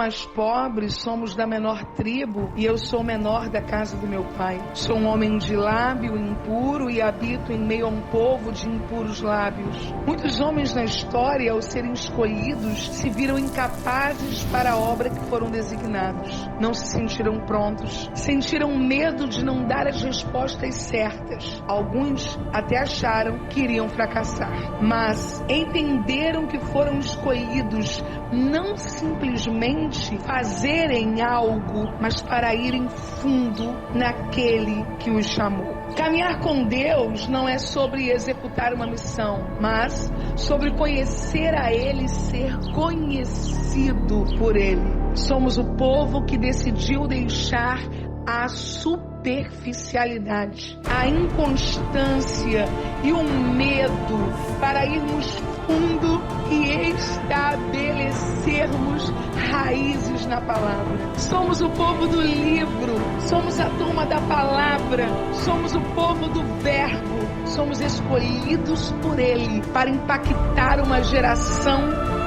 mais pobre, somos da menor tribo, e eu sou o menor da casa do meu pai. Sou um homem de lábio impuro e habito em meio a um povo de impuros lábios. Muitos homens na história, ao serem escolhidos, se viram incapazes para a obra que foram designados. Não se sentiram prontos, sentiram medo de não dar as respostas certas. Alguns até acharam que iriam fracassar, mas entenderam que foram escolhidos não simplesmente fazerem algo, mas para irem fundo naquele que os chamou. Caminhar com Deus não é sobre executar uma missão, mas sobre conhecer a Ele e ser conhecido por Ele. Somos o povo que decidiu deixar a superficialidade, a inconstância e o medo para irmos fundo e estabelecermos raízes na palavra. Somos o povo do livro, somos a turma da palavra, somos o povo do verbo, somos escolhidos por Ele para impactar uma geração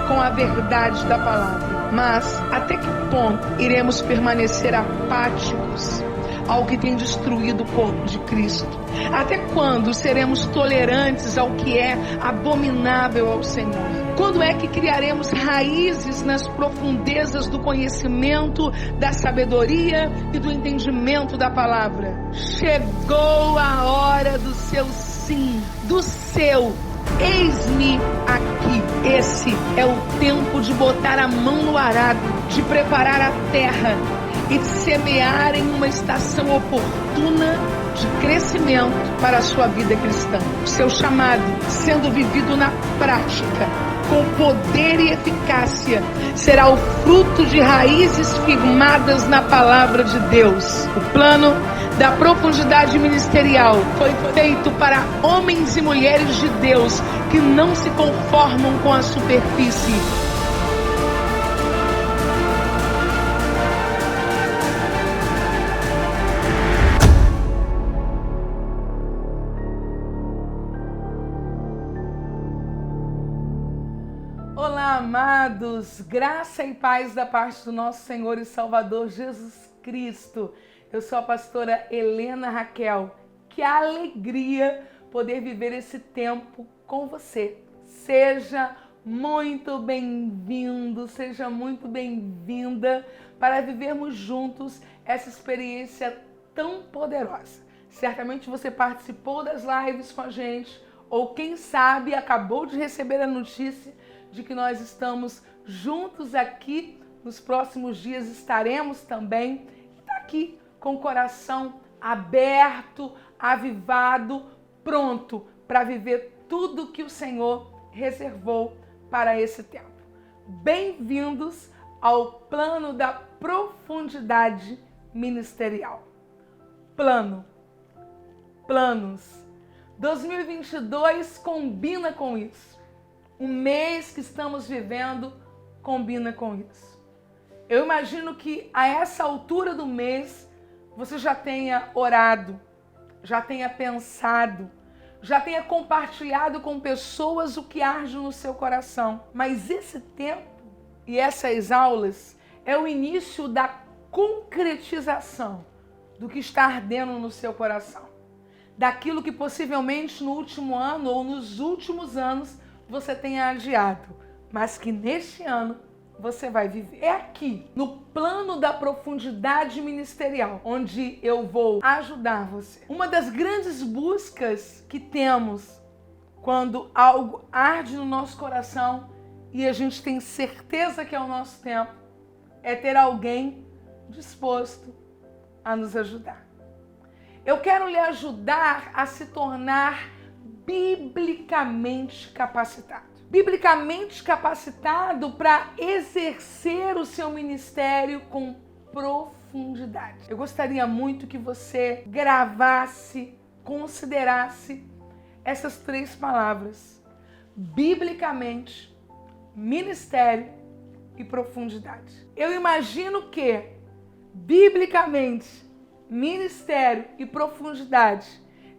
com a verdade da palavra. Mas até que ponto iremos permanecer apáticos ao que tem destruído o corpo de Cristo? Até quando seremos tolerantes ao que é abominável ao Senhor? Quando é que criaremos raízes nas profundezas do conhecimento, da sabedoria e do entendimento da palavra? Chegou a hora do seu sim, do seu eis-me aqui. Esse é o tempo de botar a mão no arado, de preparar a terra e de semear em uma estação oportuna de crescimento para a sua vida cristã. O seu chamado, sendo vivido na prática, com poder e eficácia, será o fruto de raízes firmadas na palavra de Deus. O plano da profundidade ministerial foi feito para homens e mulheres de Deus que não se conformam com a superfície. Olá, amados, graça e paz da parte do nosso Senhor e Salvador Jesus Cristo. Eu sou a pastora Helena Raquel. Que alegria poder viver esse tempo com você. Seja muito bem-vindo, seja muito bem-vinda para vivermos juntos essa experiência tão poderosa. Certamente você participou das lives com a gente, ou quem sabe acabou de receber a notícia de que nós estamos juntos aqui. Nos próximos dias estaremos também. E está aqui com o coração aberto, avivado, pronto para viver tudo que o Senhor reservou para esse tempo. Bem-vindos ao plano da profundidade ministerial. Planos. 2022 combina com isso. O mês que estamos vivendo combina com isso. Eu imagino que a essa altura do mês você já tenha orado, já tenha pensado, já tenha compartilhado com pessoas o que arde no seu coração. Mas esse tempo e essas aulas é o início da concretização do que está ardendo no seu coração. Daquilo que possivelmente no último ano ou nos últimos anos você tenha adiado, mas que neste ano você vai viver. É aqui, no plano da profundidade ministerial, onde eu vou ajudar você. Uma das grandes buscas que temos quando algo arde no nosso coração e a gente tem certeza que é o nosso tempo, é ter alguém disposto a nos ajudar. Eu quero lhe ajudar a se tornar biblicamente capacitado. Biblicamente capacitado para exercer o seu ministério com profundidade. Eu gostaria muito que você gravasse, considerasse essas três palavras: biblicamente, ministério e profundidade. Eu imagino que biblicamente, ministério e profundidade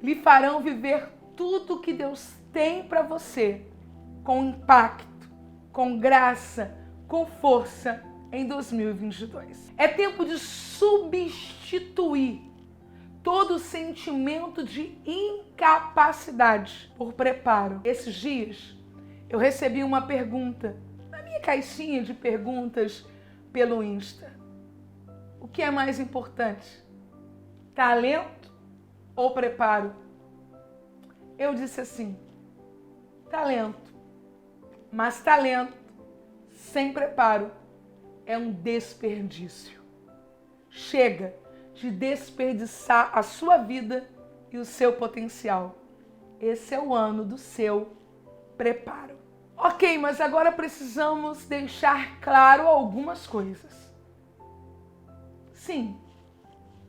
lhe farão viver tudo que Deus tem para você, com impacto, com graça, com força, em 2022. É tempo de substituir todo sentimento de incapacidade por preparo. Esses dias eu recebi uma pergunta na minha caixinha de perguntas pelo Insta. O que é mais importante? Talento ou preparo? Eu disse assim: talento. Mas talento sem preparo é um desperdício. Chega de desperdiçar a sua vida e o seu potencial. Esse é o ano do seu preparo. Ok, mas agora precisamos deixar claro algumas coisas. Sim,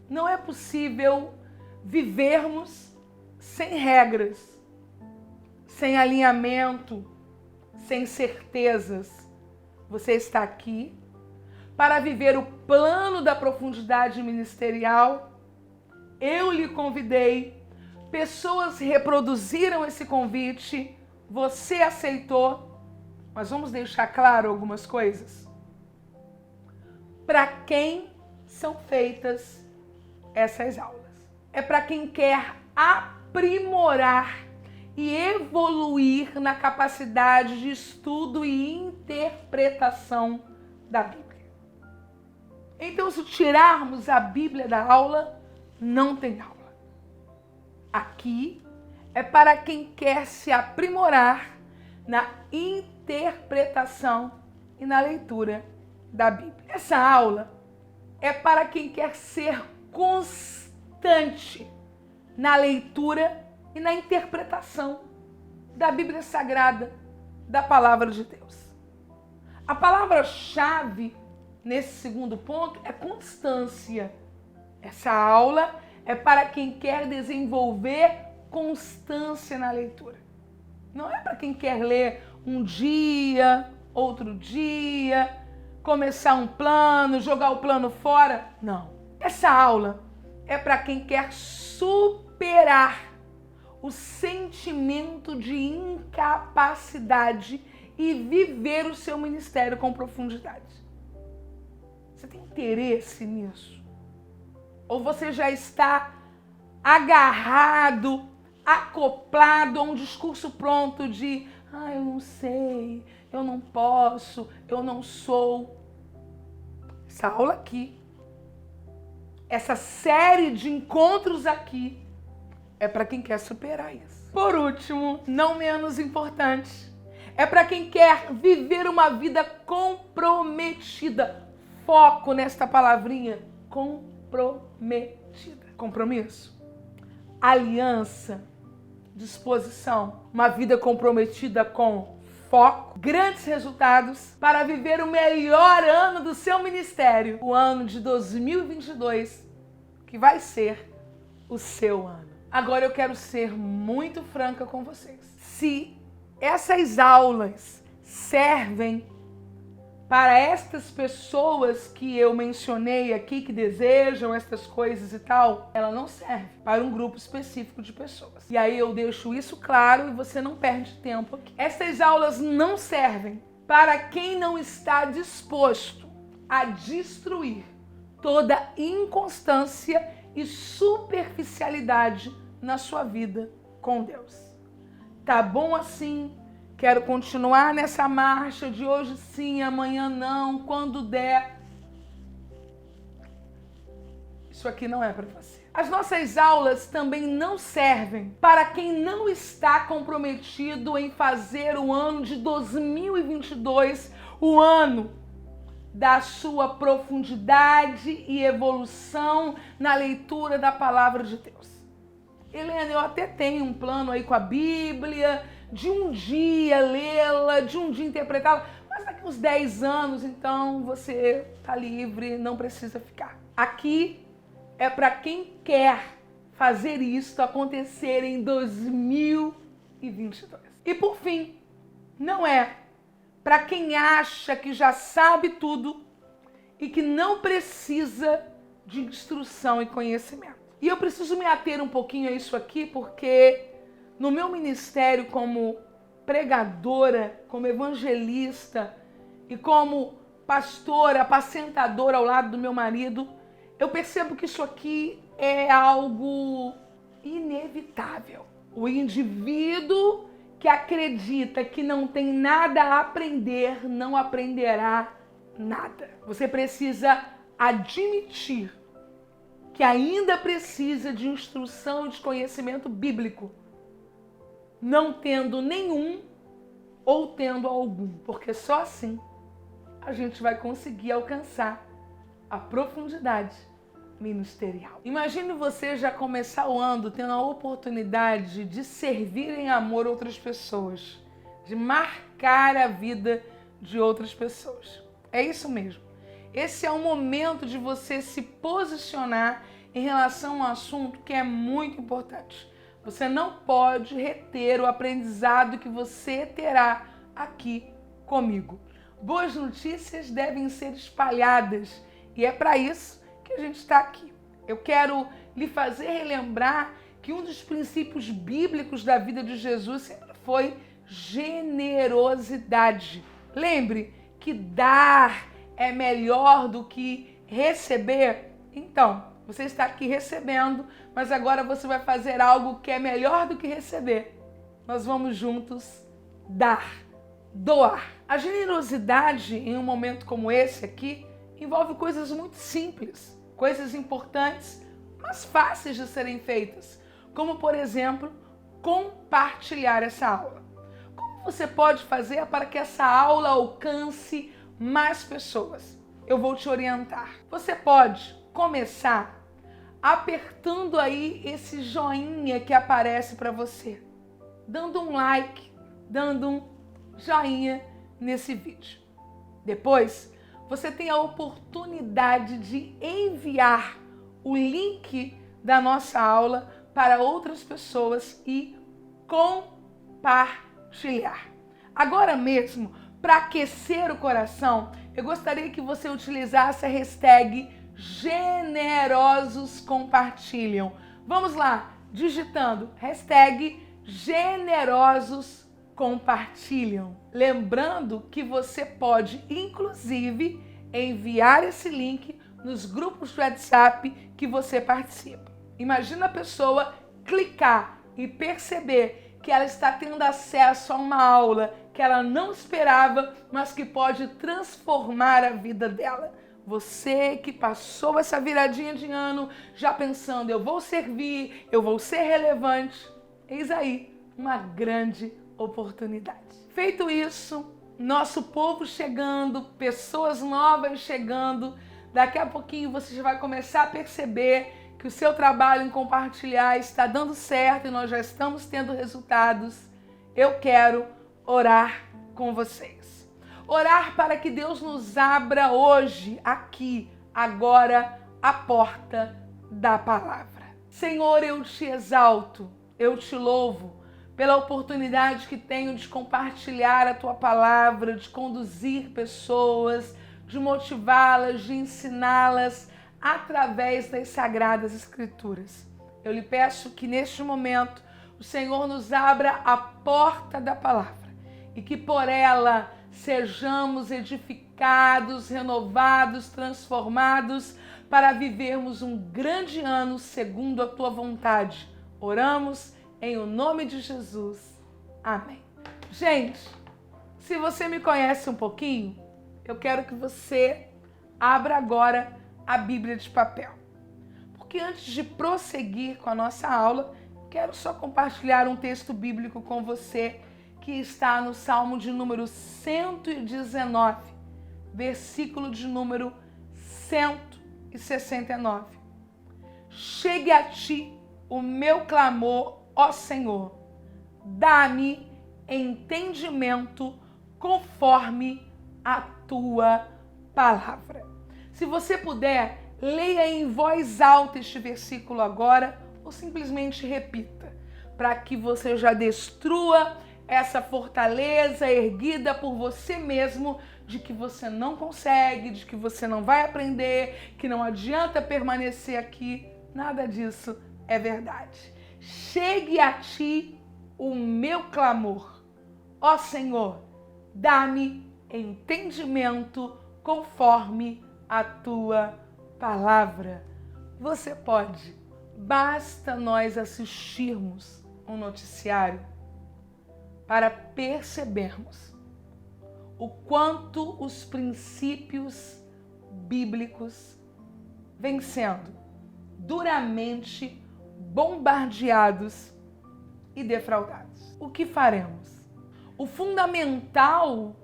não é possível vivermos sem regras, sem alinhamento, sem certezas. Você está aqui para viver o plano da profundidade ministerial. Eu lhe convidei, pessoas reproduziram esse convite, você aceitou, mas vamos deixar claro algumas coisas. Para quem são feitas essas aulas? É para quem quer aprimorar e evoluir na capacidade de estudo e interpretação da Bíblia. Então, se tirarmos a Bíblia da aula, não tem aula. Aqui é para quem quer se aprimorar na interpretação e na leitura da Bíblia. Essa aula é para quem quer ser constante na leitura e na interpretação da Bíblia Sagrada, da Palavra de Deus. A palavra-chave nesse segundo ponto é constância. Essa aula é para quem quer desenvolver constância na leitura. Não é para quem quer ler um dia, outro dia, começar um plano, jogar o plano fora. Não. Essa aula é para quem quer superar o sentimento de incapacidade e viver o seu ministério com profundidade. Você tem interesse nisso? Ou você já está agarrado, acoplado a um discurso pronto de eu não sei, eu não posso, eu não sou? Essa aula aqui, essa série de encontros aqui, é para quem quer superar isso. Por último, não menos importante, é para quem quer viver uma vida comprometida. Foco nesta palavrinha, comprometida. Compromisso, aliança, disposição, uma vida comprometida com foco, grandes resultados para viver o melhor ano do seu ministério, o ano de 2022, que vai ser o seu ano. Agora eu quero ser muito franca com vocês. Se essas aulas servem para estas pessoas que eu mencionei aqui, que desejam estas coisas e tal, ela não serve para um grupo específico de pessoas. E aí eu deixo isso claro e você não perde tempo aqui. Essas aulas não servem para quem não está disposto a destruir toda inconstância e superficialidade na sua vida com Deus. Tá bom assim? Quero continuar nessa marcha de hoje sim, amanhã não, quando der. Isso aqui não é para você. As nossas aulas também não servem para quem não está comprometido em fazer o ano de 2022 o ano da sua profundidade e evolução na leitura da Palavra de Deus. Helena, eu até tenho um plano aí com a Bíblia, de um dia lê-la, de um dia interpretá-la, mas daqui uns 10 anos, então você está livre, não precisa ficar. Aqui é para quem quer fazer isso acontecer em 2022. E por fim, não é para quem acha que já sabe tudo e que não precisa de instrução e conhecimento. E eu preciso me ater um pouquinho a isso aqui, porque no meu ministério como pregadora, como evangelista e como pastora, apacentadora ao lado do meu marido, eu percebo que isso aqui é algo inevitável. O indivíduo que acredita que não tem nada a aprender, não aprenderá nada. Você precisa admitir que ainda precisa de instrução e de conhecimento bíblico, não tendo nenhum ou tendo algum, porque só assim a gente vai conseguir alcançar a profundidade ministerial. Imagine você já começar o ano tendo a oportunidade de servir em amor outras pessoas, de marcar a vida de outras pessoas. É isso mesmo. Esse é o momento de você se posicionar em relação a um assunto que é muito importante. Você não pode reter o aprendizado que você terá aqui comigo. Boas notícias devem ser espalhadas e é para isso que a gente está aqui. Eu quero lhe fazer relembrar que um dos princípios bíblicos da vida de Jesus sempre foi generosidade. Lembre que dar é melhor do que receber. Então, você está aqui recebendo, mas agora você vai fazer algo que é melhor do que receber. Nós vamos juntos dar, doar. A generosidade em um momento como esse aqui envolve coisas muito simples, coisas importantes, mas fáceis de serem feitas, como por exemplo, compartilhar essa aula. Como você pode fazer para que essa aula alcance mais pessoas? Eu vou te orientar. Você pode começar apertando aí esse joinha que aparece para você, dando um like, dando um joinha nesse vídeo. Depois, você tem a oportunidade de enviar o link da nossa aula para outras pessoas e compartilhar. Agora mesmo, para aquecer o coração, eu gostaria que você utilizasse a hashtag Generosos Compartilham. Vamos lá, digitando hashtag Generosos Compartilham. Lembrando que você pode, inclusive, enviar esse link nos grupos do WhatsApp que você participa. Imagina a pessoa clicar e perceber que ela está tendo acesso a uma aula que ela não esperava, mas que pode transformar a vida dela. Você que passou essa viradinha de ano já pensando, eu vou servir, eu vou ser relevante, eis aí uma grande oportunidade. Feito isso, nosso povo chegando, pessoas novas chegando, daqui a pouquinho você já vai começar a perceber que o seu trabalho em compartilhar está dando certo e nós já estamos tendo resultados. Eu quero orar com vocês. Orar para que Deus nos abra hoje, aqui, agora, a porta da palavra. Senhor, eu te exalto, eu te louvo pela oportunidade que tenho de compartilhar a tua palavra, de conduzir pessoas, de motivá-las, de ensiná-las através das Sagradas Escrituras. Eu lhe peço que neste momento o Senhor nos abra a porta da palavra e que por ela sejamos edificados, renovados, transformados para vivermos um grande ano segundo a tua vontade. Oramos em o nome de Jesus. Amém. Gente, se você me conhece um pouquinho, eu quero que você abra agora a Bíblia de papel. Porque antes de prosseguir com a nossa aula, quero só compartilhar um texto bíblico com você que está no Salmo de número 119, versículo de número 169. Chegue a ti o meu clamor, ó Senhor, dá-me entendimento conforme a tua palavra. Se você puder, leia em voz alta este versículo agora ou simplesmente repita, para que você já destrua essa fortaleza erguida por você mesmo de que você não consegue, de que você não vai aprender, que não adianta permanecer aqui. Nada disso é verdade. Chegue a ti o meu clamor. Ó Senhor, dá-me entendimento conforme a tua palavra. Você pode. Basta nós assistirmos um noticiário para percebermos o quanto os princípios bíblicos vêm sendo duramente bombardeados e defraudados. O que faremos? O fundamental,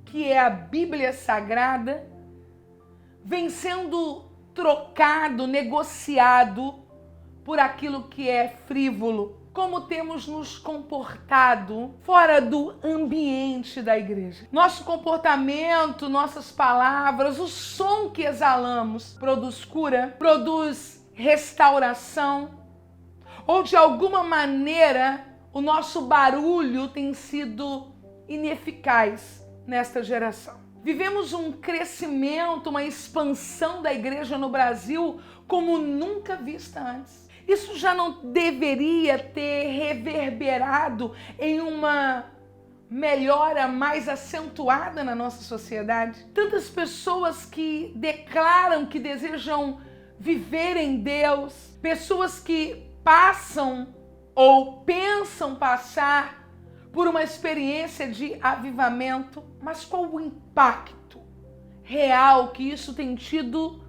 que é a Bíblia Sagrada, vem sendo trocado, negociado por aquilo que é frívolo. Como temos nos comportado fora do ambiente da igreja. Nosso comportamento, nossas palavras, o som que exalamos produz cura, produz restauração, ou de alguma maneira o nosso barulho tem sido ineficaz nesta geração. Vivemos um crescimento, uma expansão da igreja no Brasil como nunca vista antes. Isso já não deveria ter reverberado em uma melhora mais acentuada na nossa sociedade? Tantas pessoas que declaram que desejam viver em Deus, pessoas que passam ou pensam passar por uma experiência de avivamento, mas qual o impacto real que isso tem tido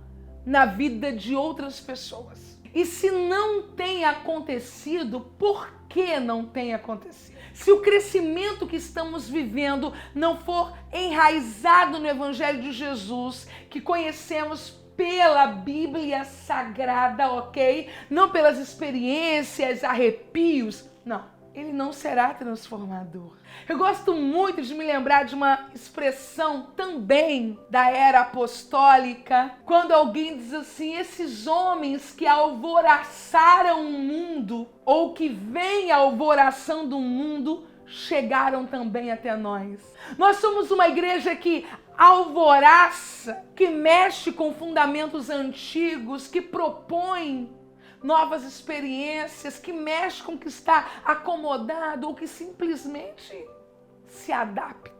na vida de outras pessoas? E se não tem acontecido, por que não tem acontecido? Se o crescimento que estamos vivendo não for enraizado no Evangelho de Jesus, que conhecemos pela Bíblia Sagrada, ok? Não pelas experiências, arrepios, não. Ele não será transformador. Eu gosto muito de me lembrar de uma expressão também da era apostólica, quando alguém diz assim: esses homens que alvoraçaram o mundo, ou que vêm alvoraçando o mundo, chegaram também até nós. Nós somos uma igreja que alvoraça, que mexe com fundamentos antigos, que propõe novas experiências, que mexe com o que está acomodado ou que simplesmente se adapta.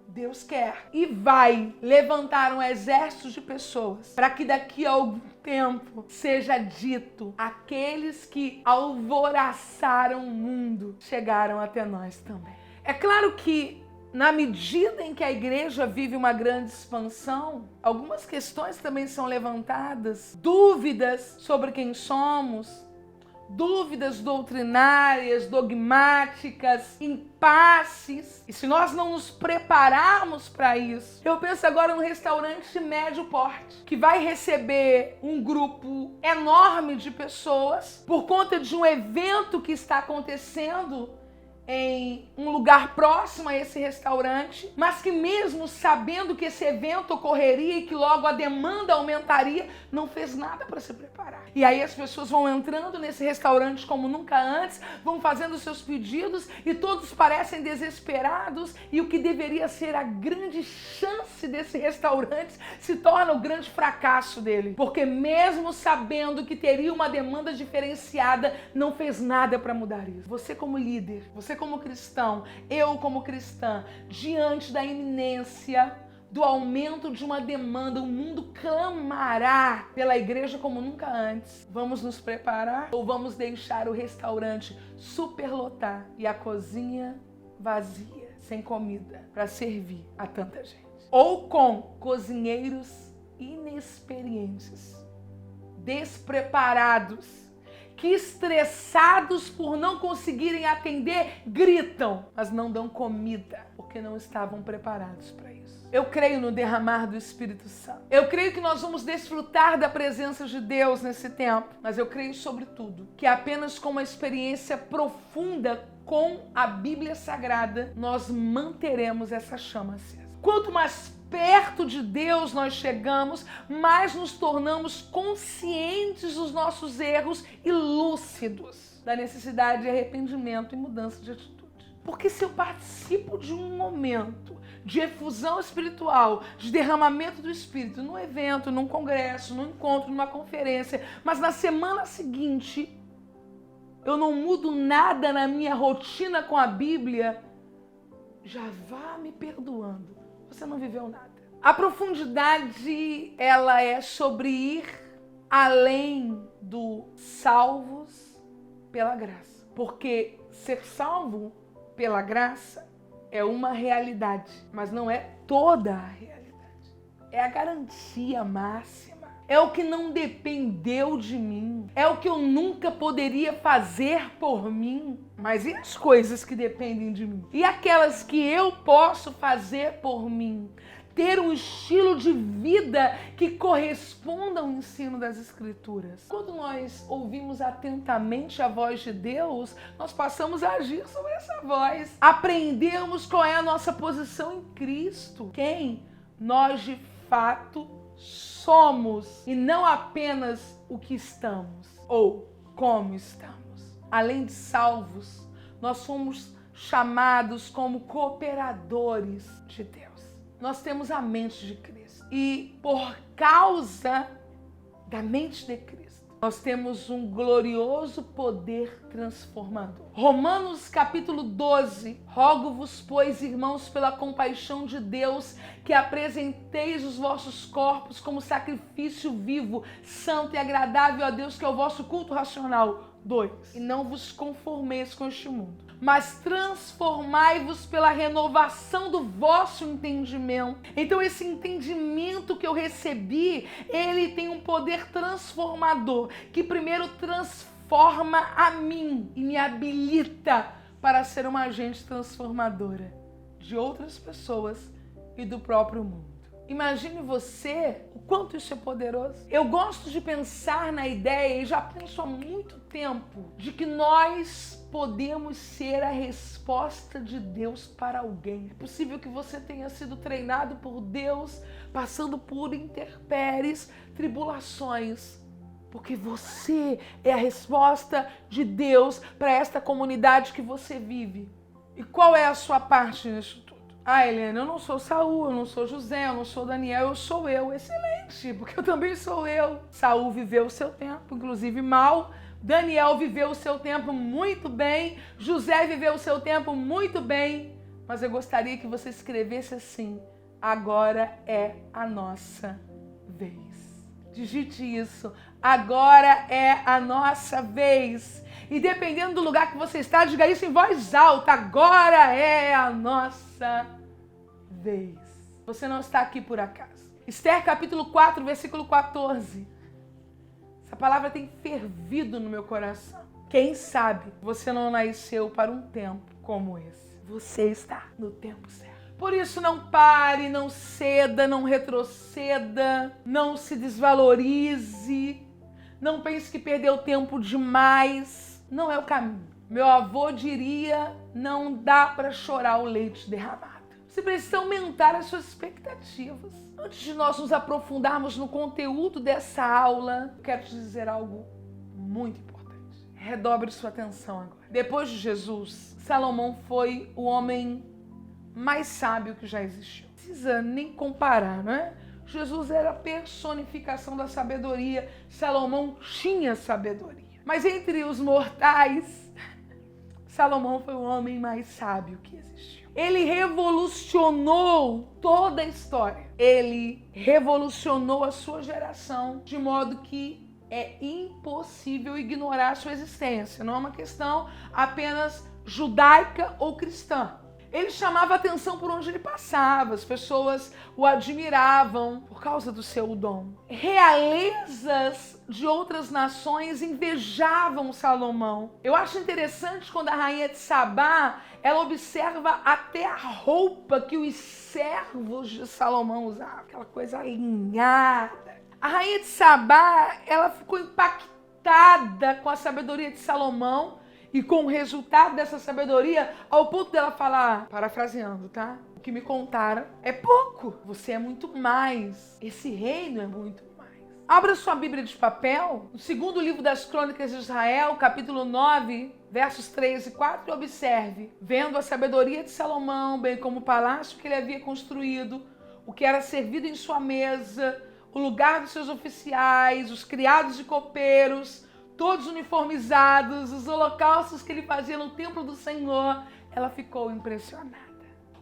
Deus quer e vai levantar um exército de pessoas para que daqui a algum tempo seja dito: aqueles que alvoraçaram o mundo chegaram até nós também. É claro que na medida em que a igreja vive uma grande expansão, algumas questões também são levantadas, dúvidas sobre quem somos, dúvidas doutrinárias, dogmáticas, impasses. E se nós não nos prepararmos para isso, eu penso agora num restaurante médio porte, que vai receber um grupo enorme de pessoas por conta de um evento que está acontecendo em um lugar próximo a esse restaurante, mas que mesmo sabendo que esse evento ocorreria e que logo a demanda aumentaria, não fez nada para se preparar. E aí as pessoas vão entrando nesse restaurante como nunca antes, vão fazendo seus pedidos e todos parecem desesperados, e o que deveria ser a grande chance desse restaurante se torna o grande fracasso dele, porque mesmo sabendo que teria uma demanda diferenciada, não fez nada para mudar isso. Você como líder, você como cristão, eu como cristã, diante da iminência do aumento de uma demanda, o mundo clamará pela igreja como nunca antes. Vamos nos preparar ou vamos deixar o restaurante superlotar e a cozinha vazia, sem comida, para servir a tanta gente? Ou com cozinheiros inexperientes, despreparados, que estressados por não conseguirem atender, gritam, mas não dão comida, porque não estavam preparados para isso. Eu creio no derramar do Espírito Santo. Eu creio que nós vamos desfrutar da presença de Deus nesse tempo, mas eu creio sobretudo que apenas com uma experiência profunda com a Bíblia Sagrada, nós manteremos essa chama acesa. Quanto mais perto de Deus nós chegamos, mais nos tornamos conscientes dos nossos erros e lúcidos da necessidade de arrependimento e mudança de atitude. Porque se eu participo de um momento de efusão espiritual, de derramamento do Espírito, num evento, num congresso, num encontro, numa conferência, mas na semana seguinte eu não mudo nada na minha rotina com a Bíblia, já vá me perdoando. Você não viveu nada. A profundidade, ela é sobre ir além do salvos pela graça. Porque ser salvo pela graça é uma realidade, mas não é toda a realidade. É a garantia máxima. É o que não dependeu de mim. É o que eu nunca poderia fazer por mim. Mas e as coisas que dependem de mim? E aquelas que eu posso fazer por mim? Ter um estilo de vida que corresponda ao ensino das Escrituras. Quando nós ouvimos atentamente a voz de Deus, nós passamos a agir sobre essa voz. Aprendemos qual é a nossa posição em Cristo. Quem nós de fato somos e não apenas o que estamos ou como estamos. Além de salvos, nós somos chamados como cooperadores de Deus. Nós temos a mente de Cristo e por causa da mente de Cristo, nós temos um glorioso poder transformador. Romanos capítulo 12. Rogo-vos, pois, irmãos, pela compaixão de Deus, que apresenteis os vossos corpos como sacrifício vivo, santo e agradável a Deus, que é o vosso culto racional. 2. E não vos conformeis com este mundo, mas transformai-vos pela renovação do vosso entendimento. Então esse entendimento que eu recebi, ele tem um poder transformador, que primeiro transforma a mim e me habilita para ser uma agente transformadora de outras pessoas e do próprio mundo. Imagine você o quanto isso é poderoso. Eu gosto de pensar na ideia, e já penso há muito tempo, de que nós podemos ser a resposta de Deus para alguém. É possível que você tenha sido treinado por Deus, passando por intempéries, tribulações, porque você é a resposta de Deus para esta comunidade que você vive. E qual é a sua parte nisso tudo? Ah, Helena, eu não sou Saul, eu não sou José, eu não sou Daniel, eu sou eu. Excelente, porque eu também sou eu. Saul viveu o seu tempo, inclusive mal. Daniel viveu o seu tempo muito bem. José viveu o seu tempo muito bem. Mas eu gostaria que você escrevesse assim: agora é a nossa vez. Digite isso. Agora é a nossa vez. E dependendo do lugar que você está, diga isso em voz alta. Agora é a nossa vez. Você não está aqui por acaso. Esther capítulo 4, versículo 14. Essa palavra tem fervido no meu coração. Quem sabe você não nasceu para um tempo como esse. Você está no tempo certo. Por isso não pare, não ceda, não retroceda, não se desvalorize, não pense que perdeu tempo demais. Não é o caminho. Meu avô diria, não dá para chorar o leite derramado. Você precisa aumentar as suas expectativas. Antes de nós nos aprofundarmos no conteúdo dessa aula, eu quero te dizer algo muito importante. Redobre sua atenção agora. Depois de Jesus, Salomão foi o homem mais sábio que já existiu. Não precisa nem comparar, não é? Jesus era a personificação da sabedoria. Salomão tinha sabedoria. Mas entre os mortais, Salomão foi o homem mais sábio que existiu. Ele revolucionou toda a história. Ele revolucionou a sua geração de modo que é impossível ignorar a sua existência. Não é uma questão apenas judaica ou cristã. Ele chamava atenção por onde ele passava, as pessoas o admiravam por causa do seu dom. Realezas de outras nações invejavam Salomão. Eu acho interessante quando a rainha de Sabá, ela observa até a roupa que os servos de Salomão usavam, aquela coisa alinhada. A rainha de Sabá, ela ficou impactada com a sabedoria de Salomão, e com o resultado dessa sabedoria, ao ponto dela falar, parafraseando, tá? O que me contaram é pouco, você é muito mais, esse reino é muito mais. Abra sua Bíblia de papel, no segundo livro das Crônicas de Israel, capítulo 9, versos 3 e 4, e observe, vendo a sabedoria de Salomão, bem como o palácio que ele havia construído, o que era servido em sua mesa, o lugar dos seus oficiais, os criados e copeiros, todos uniformizados, os holocaustos que ele fazia no templo do Senhor, ela ficou impressionada.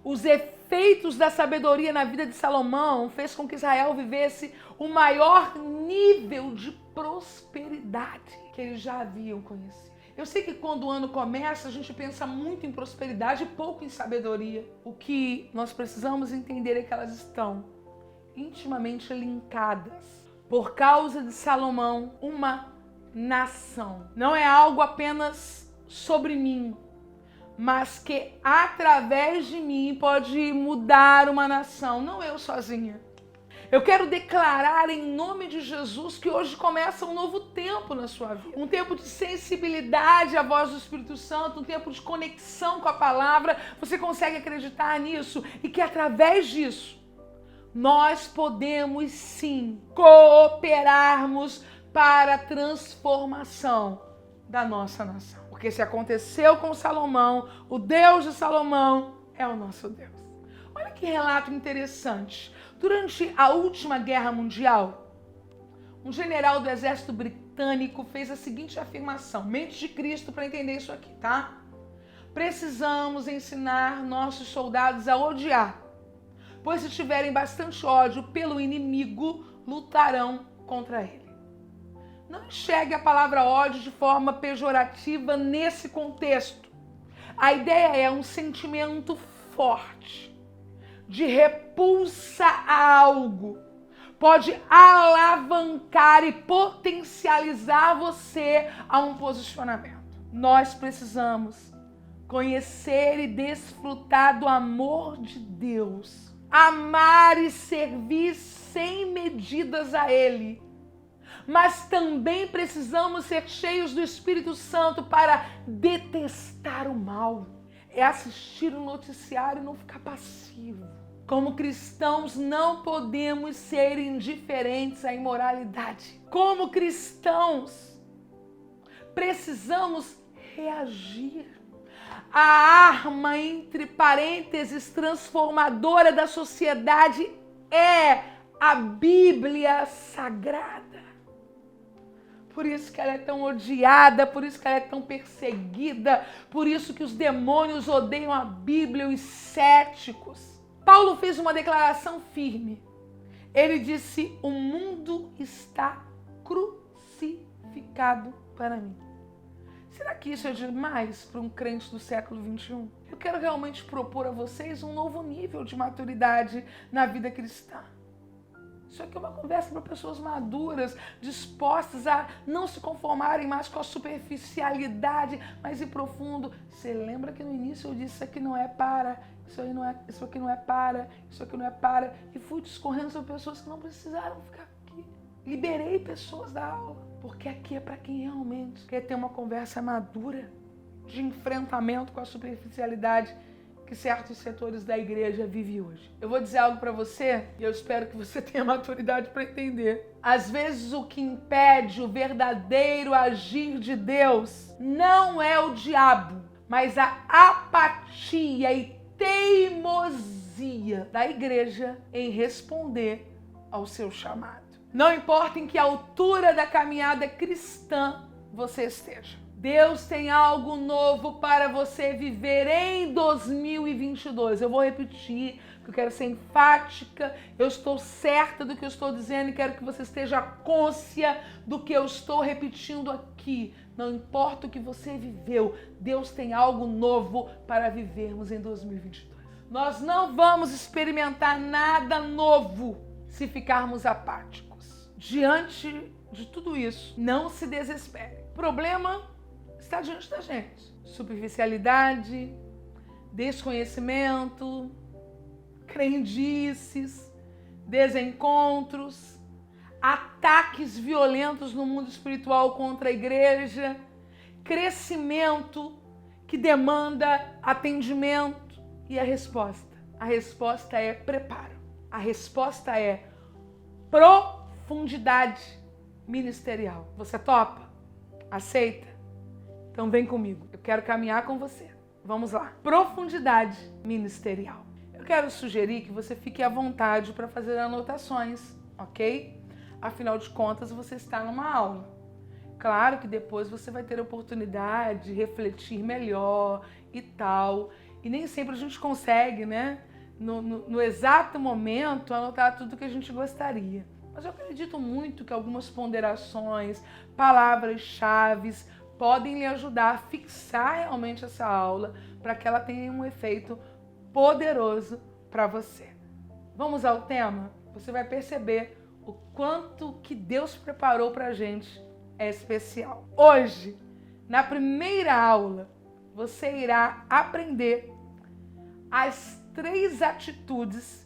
Os efeitos da sabedoria na vida de Salomão fez com que Israel vivesse o maior nível de prosperidade que eles já haviam conhecido. Eu sei que quando o ano começa, a gente pensa muito em prosperidade e pouco em sabedoria. O que nós precisamos entender é que elas estão intimamente linkadas. Por causa de Salomão, uma nação. Não é algo apenas sobre mim, mas que através de mim pode mudar uma nação, não eu sozinha. Eu quero declarar em nome de Jesus que hoje começa um novo tempo na sua vida. Um tempo de sensibilidade à voz do Espírito Santo, um tempo de conexão com a palavra. Você consegue acreditar nisso? E que através disso, nós podemos sim cooperarmos para a transformação da nossa nação. Porque se aconteceu com Salomão, o Deus de Salomão é o nosso Deus. Olha que relato interessante. Durante a última guerra mundial, um general do exército britânico fez a seguinte afirmação. Mente de Cristo para entender isso aqui, tá? Precisamos ensinar nossos soldados a odiar, pois se tiverem bastante ódio pelo inimigo, lutarão contra ele. Não enxergue a palavra ódio de forma pejorativa nesse contexto. A ideia é um sentimento forte de repulsa a algo. Pode alavancar e potencializar você a um posicionamento. Nós precisamos conhecer e desfrutar do amor de Deus. Amar e servir sem medidas a Ele. Mas também precisamos ser cheios do Espírito Santo para detestar o mal. É assistir o noticiário e não ficar passivo. Como cristãos, não podemos ser indiferentes à imoralidade. Como cristãos, precisamos reagir. A arma, entre parênteses, transformadora da sociedade é a Bíblia Sagrada. Por isso que ela é tão odiada, por isso que ela é tão perseguida, por isso que os demônios odeiam a Bíblia e os céticos. Paulo fez uma declaração firme. Ele disse: o mundo está crucificado para mim. Será que isso é demais para um crente do século XXI? Eu quero realmente propor a vocês um novo nível de maturidade na vida cristã. Isso aqui é uma conversa para pessoas maduras, dispostas a não se conformarem mais com a superficialidade, mas ir profundo. Você lembra que no início eu disse isso aqui não é para, isso aqui não é para, isso aqui não é para. E fui discorrendo sobre pessoas que não precisaram ficar aqui. Liberei pessoas da aula, porque aqui é para quem realmente quer ter uma conversa madura, de enfrentamento com a superficialidade que certos setores da igreja vivem hoje. Eu vou dizer algo para você e eu espero que você tenha maturidade para entender. Às vezes o que impede o verdadeiro agir de Deus não é o diabo, mas a apatia e teimosia da igreja em responder ao seu chamado. Não importa em que altura da caminhada cristã você esteja. Deus tem algo novo para você viver em 2022. Eu vou repetir, porque eu quero ser enfática. Eu estou certa do que eu estou dizendo e quero que você esteja cônscia do que eu estou repetindo aqui. Não importa o que você viveu, Deus tem algo novo para vivermos em 2022. Nós não vamos experimentar nada novo se ficarmos apáticos. Diante de tudo isso, não se desespere. O problema está diante da gente. Superficialidade, desconhecimento, crendices, desencontros, ataques violentos no mundo espiritual contra a igreja, crescimento que demanda atendimento. E a resposta é preparo. A resposta é profundidade ministerial. Você topa? Aceita? Então vem comigo, eu quero caminhar com você. Vamos lá. Profundidade ministerial. Eu quero sugerir que você fique à vontade para fazer anotações, ok? Afinal de contas, você está numa aula. Claro que depois você vai ter a oportunidade de refletir melhor e tal. E nem sempre a gente consegue, né, no exato momento, anotar tudo que a gente gostaria. Mas eu acredito muito que algumas ponderações, palavras-chave podem lhe ajudar a fixar realmente essa aula para que ela tenha um efeito poderoso para você. Vamos ao tema? Você vai perceber o quanto que Deus preparou para a gente é especial. Hoje, na primeira aula, você irá aprender as 3 atitudes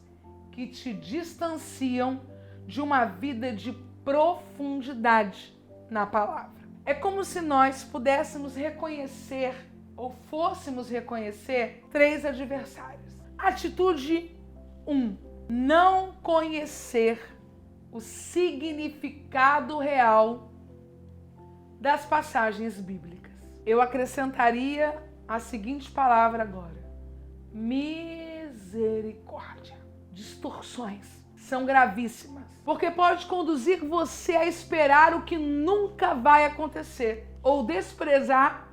que te distanciam de uma vida de profundidade na palavra. É como se nós pudéssemos reconhecer, ou fôssemos reconhecer, 3 adversários. Atitude 1. Não conhecer o significado real das passagens bíblicas. Eu acrescentaria a seguinte palavra agora: misericórdia. Distorções são gravíssimas, porque pode conduzir você a esperar o que nunca vai acontecer ou desprezar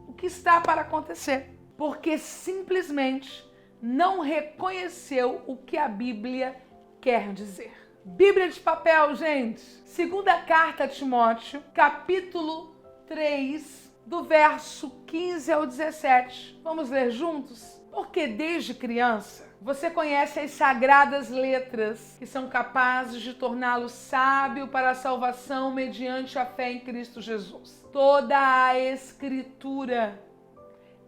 o que está para acontecer, porque simplesmente não reconheceu o que a Bíblia quer dizer. Bíblia de papel, gente. Segunda carta a Timóteo, capítulo 3, do verso 15 ao 17. Vamos ler juntos? Porque desde criança você conhece as sagradas letras que são capazes de torná-lo sábio para a salvação mediante a fé em Cristo Jesus. Toda a Escritura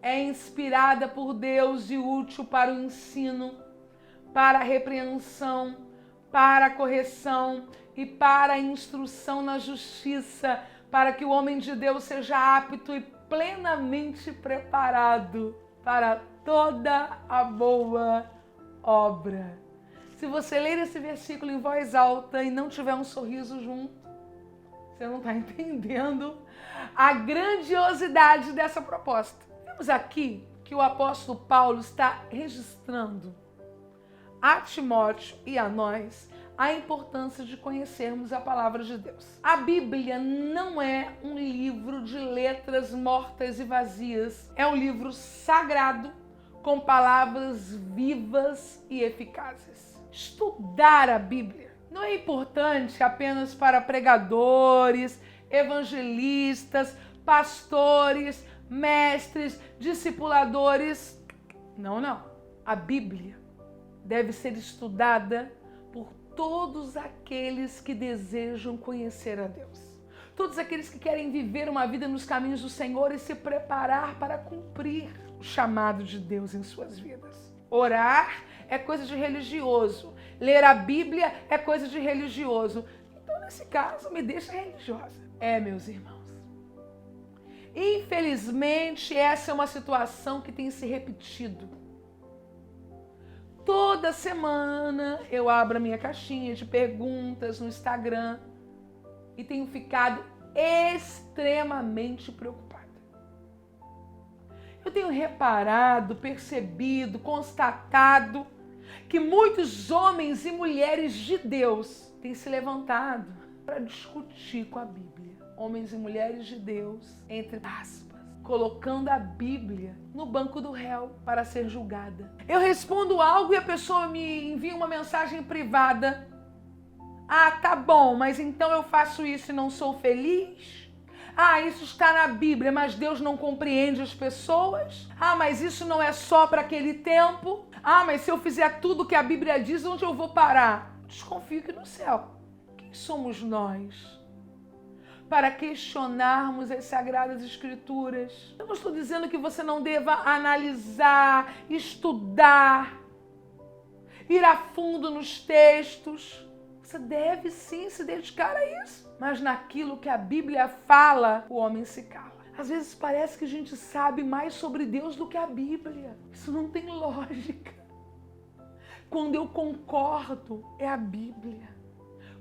é inspirada por Deus e útil para o ensino, para a repreensão, para a correção e para a instrução na justiça, para que o homem de Deus seja apto e plenamente preparado para toda a boa obra. Se você ler esse versículo em voz alta e não tiver um sorriso junto, você não está entendendo a grandiosidade dessa proposta. Vemos aqui que o apóstolo Paulo está registrando a Timóteo e a nós a importância de conhecermos a palavra de Deus. A Bíblia não é um livro de letras mortas e vazias. É um livro sagrado com palavras vivas e eficazes. Estudar a Bíblia não é importante apenas para pregadores, evangelistas, pastores, mestres, discipuladores. Não. A Bíblia deve ser estudada por todos aqueles que desejam conhecer a Deus. Todos aqueles que querem viver uma vida nos caminhos do Senhor e se preparar para cumprir o chamado de Deus em suas vidas. Orar é coisa de religioso. Ler a Bíblia é coisa de religioso. Então, nesse caso, me deixa religiosa. Meus irmãos. Infelizmente, essa é uma situação que tem se repetido. Toda semana eu abro a minha caixinha de perguntas no Instagram e tenho ficado extremamente preocupada. Eu tenho reparado, percebido, constatado que muitos homens e mulheres de Deus têm se levantado para discutir com a Bíblia. Homens e mulheres de Deus, entre aspas, colocando a Bíblia no banco do réu para ser julgada. Eu respondo algo e a pessoa me envia uma mensagem privada. Ah, tá bom, mas então eu faço isso e não sou feliz? Ah, isso está na Bíblia, mas Deus não compreende as pessoas? Ah, mas isso não é só para aquele tempo? Ah, mas se eu fizer tudo que a Bíblia diz, onde eu vou parar? Desconfio que no céu. Quem somos nós para questionarmos as Sagradas Escrituras? Eu não estou dizendo que você não deva analisar, estudar, ir a fundo nos textos. Você deve sim se dedicar a isso. Mas naquilo que a Bíblia fala, o homem se cala. Às vezes parece que a gente sabe mais sobre Deus do que a Bíblia. Isso não tem lógica. Quando eu concordo, é a Bíblia.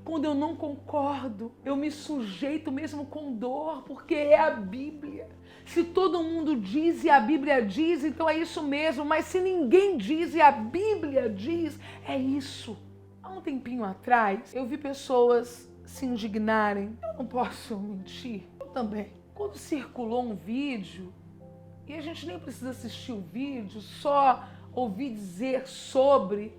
Quando eu não concordo, eu me sujeito mesmo com dor, porque é a Bíblia. Se todo mundo diz e a Bíblia diz, então é isso mesmo. Mas se ninguém diz e a Bíblia diz, é isso. Há um tempinho atrás, eu vi pessoas se indignarem. Eu não posso mentir, eu também. Quando circulou um vídeo E a gente nem precisa assistir o vídeo, só ouvir dizer sobre.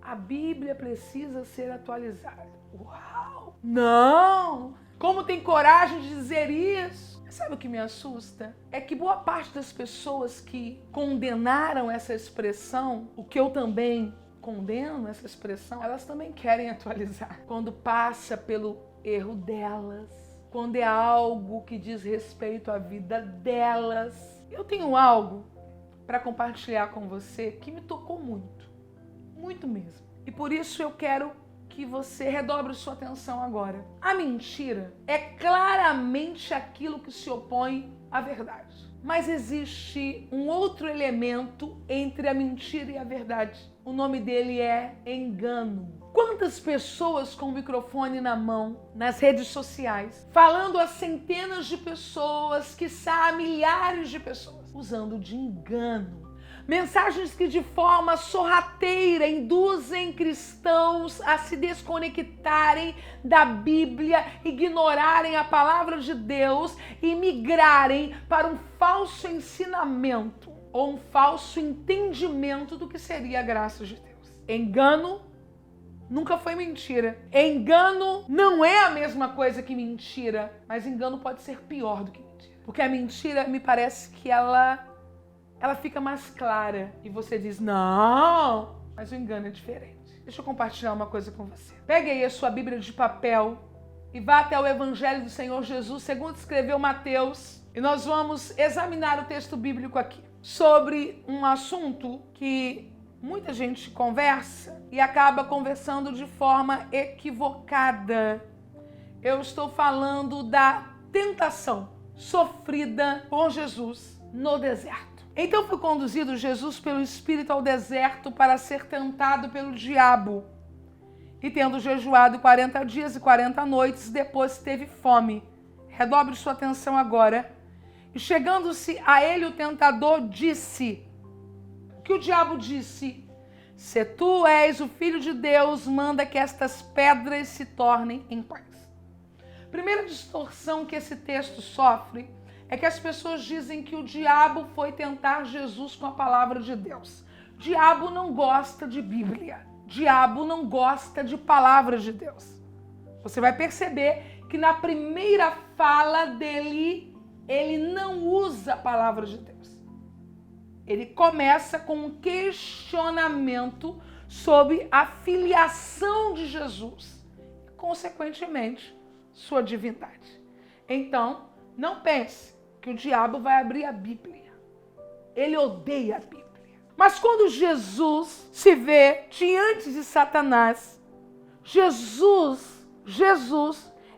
A Bíblia precisa ser atualizada. Uau! Não! Como tem coragem de dizer isso? Sabe o que me assusta? É que boa parte das pessoas que condenaram essa expressão, o que eu também condeno essa expressão, elas também querem atualizar. Quando passa pelo erro delas, quando é algo que diz respeito à vida delas. Eu tenho algo para compartilhar com você que me tocou muito, muito mesmo. E por isso eu quero que você redobre sua atenção agora. A mentira é claramente aquilo que se opõe à verdade. Mas existe um outro elemento entre a mentira e a verdade. O nome dele é engano. Quantas pessoas com o microfone na mão, nas redes sociais, falando a centenas de pessoas, quiçá a milhares de pessoas, usando de engano. Mensagens que de forma sorrateira induzem cristãos a se desconectarem da Bíblia, ignorarem a palavra de Deus e migrarem para um falso ensinamento ou um falso entendimento do que seria a graça de Deus. Engano nunca foi mentira. Engano não é a mesma coisa que mentira, mas engano pode ser pior do que mentira. Porque a mentira, me parece que ela fica mais clara e você diz, não, mas o engano é diferente. Deixa eu compartilhar uma coisa com você. Pegue aí a sua Bíblia de papel e vá até o Evangelho do Senhor Jesus, segundo escreveu Mateus, e nós vamos examinar o texto bíblico aqui sobre um assunto que muita gente conversa e acaba conversando de forma equivocada. Eu estou falando da tentação sofrida por Jesus no deserto. Então foi conduzido Jesus pelo Espírito ao deserto para ser tentado pelo diabo. E tendo jejuado 40 dias e 40 noites, depois teve fome. Redobre sua atenção agora. E chegando-se a ele o tentador disse, o que o diabo disse? Se tu és o Filho de Deus, manda que estas pedras se tornem em pães. Primeira distorção que esse texto sofre é que as pessoas dizem que o diabo foi tentar Jesus com a palavra de Deus. Diabo não gosta de Bíblia. Diabo não gosta de palavra de Deus. Você vai perceber que na primeira fala dele, ele não usa a palavra de Deus. Ele começa com um questionamento sobre a filiação de Jesus e, consequentemente, sua divindade. Então, não pense que o diabo vai abrir a Bíblia. Ele odeia a Bíblia. Mas quando Jesus se vê diante de Satanás, Jesus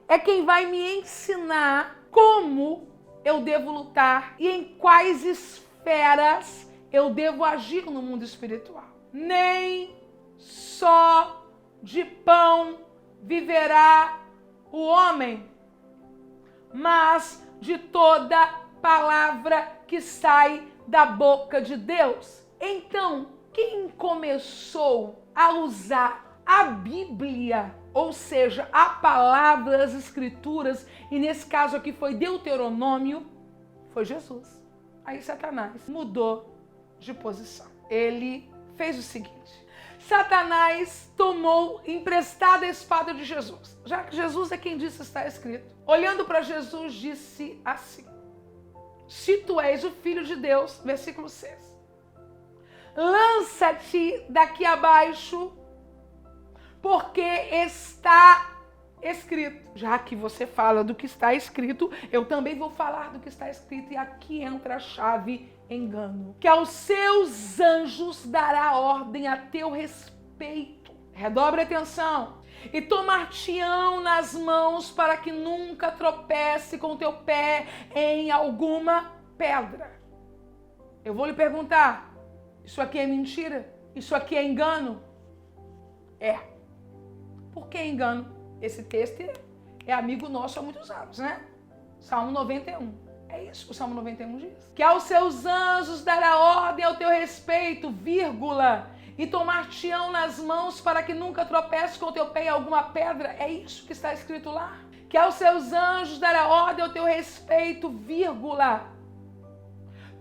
é quem vai me ensinar como eu devo lutar e em quais esferas eu devo agir no mundo espiritual. Nem só de pão viverá o homem, mas de toda palavra que sai da boca de Deus. Então, quem começou a usar a Bíblia, ou seja, a palavra, as escrituras, e nesse caso aqui foi Deuteronômio, foi Jesus. Aí Satanás mudou de posição. Ele fez o seguinte: Satanás tomou emprestada a espada de Jesus, já que Jesus é quem disse está escrito. Olhando para Jesus, disse assim: se tu és o Filho de Deus, versículo 6, lança-te daqui abaixo, porque está escrito. Já que você fala do que está escrito, eu também vou falar do que está escrito. E aqui entra a chave engano. Que aos seus anjos dará ordem a teu respeito. Redobre a atenção. E tomar-te-ão nas mãos para que nunca tropece com teu pé em alguma pedra. Eu vou lhe perguntar, isso aqui é mentira? Isso aqui é engano? É. Por que engano? Esse texto é amigo nosso há muitos anos, né? Salmo 91. É isso que o Salmo 91 diz. Que aos seus anjos dará ordem ao teu respeito, vírgula, e tomar-te-ão nas mãos para que nunca tropece com o teu pé em alguma pedra. É isso que está escrito lá. Que aos seus anjos dará ordem ao teu respeito, vírgula,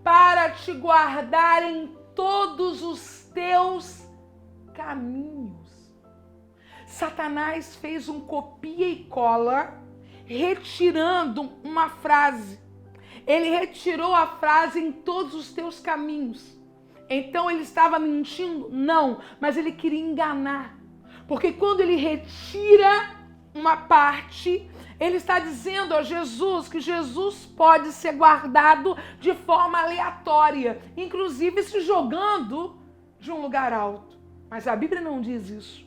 para te guardar em todos os teus caminhos. Satanás fez um copia e cola, retirando uma frase. Ele retirou a frase em todos os teus caminhos. Então ele estava mentindo? Não, mas ele queria enganar. Porque quando ele retira uma parte, ele está dizendo a Jesus que Jesus pode ser guardado de forma aleatória, inclusive se jogando de um lugar alto. Mas a Bíblia não diz isso.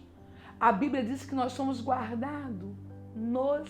A Bíblia diz que nós somos guardados nos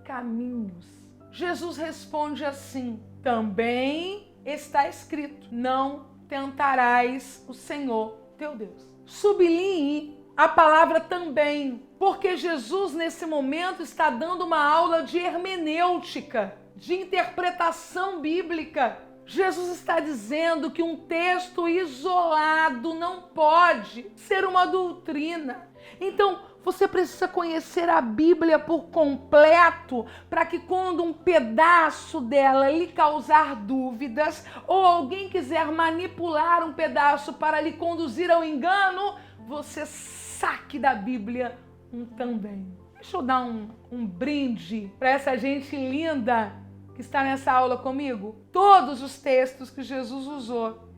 caminhos. Jesus responde assim: também está escrito, não tentarás o Senhor teu Deus. Sublinhe a palavra também, porque Jesus nesse momento está dando uma aula de hermenêutica, de interpretação bíblica. Jesus está dizendo que um texto isolado não pode ser uma doutrina. Então, você precisa conhecer a Bíblia por completo para que quando um pedaço dela lhe causar dúvidas ou alguém quiser manipular um pedaço para lhe conduzir ao engano, você saque da Bíblia um também. Deixa eu dar um brinde para essa gente linda que está nessa aula comigo. Todos os textos que Jesus usou,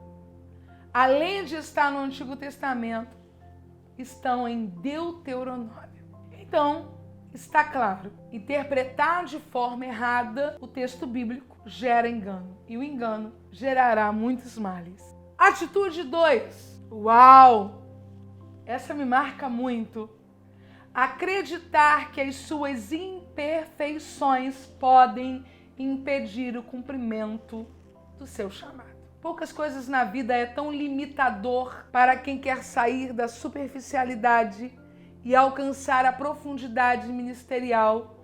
além de estar no Antigo Testamento, estão em Deuteronômio. Então, está claro, interpretar de forma errada o texto bíblico gera engano. E o engano gerará muitos males. Atitude 2. Uau! Essa me marca muito. Acreditar que as suas imperfeições podem impedir o cumprimento do seu chamado. Poucas coisas na vida é tão limitador para quem quer sair da superficialidade e alcançar a profundidade ministerial.